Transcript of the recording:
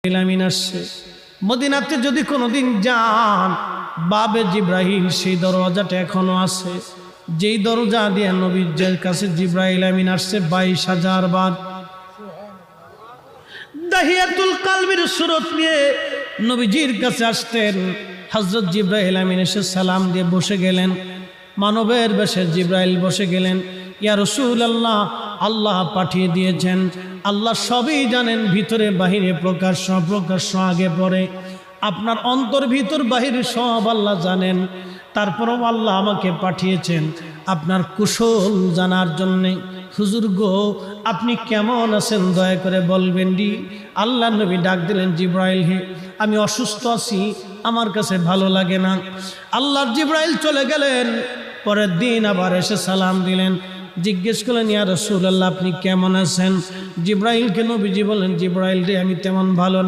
আমিন আসছে। মদিনাতে যদি কোনোদিন যান, বাবে জিব্রাইল সেই দরওয়াজাটা এখনো আছে, যেই দরজা দিয়ে নবীর কাছে জিব্রাইল আমিন আসছে 22,000 বার। দাহিয়াতুল কালবির সুরত নিয়ে নবীজির কাছে আসতেন। হযরত জিব্রাইল আমিন এসে সালাম দিয়ে বসে গেলেন। মানবের বেশে জিব্রাইল বসে গেলেন। ইয়া রাসূলুল্লাহ, আল্লাহ পাঠিয়ে দিয়েছেন, আল্লাহ সবই জানেন, ভিতরে বাহিরে প্রকাশ্য অপ্রকাশ্য আগে পরে, আপনার অন্তর ভিতর বাহিরে সব আল্লাহ জানেন। তারপরও আল্লাহ আমাকে পাঠিয়েছেন আপনার কুশল জানার জন্যে। হুজুর গো, আপনি কেমন আছেন দয়া করে বলবেন ডি। আল্লাহ নবী ডাক দিলেন, জিব্রাইল হে, আমি অসুস্থ আছি, আমার কাছে ভালো লাগে না। আল্লাহর জিব্রাইল চলে গেলেন। পরের দিন আবার এসে সালাম দিলেন, জিজ্ঞেস করলেন, ইয়া রাসূলুল্লাহ আপনি কেমন আছেন? জিব্রাইলকে নবীজি বলেন, জিব্রাইল রে আমি তেমন ভালো নাই।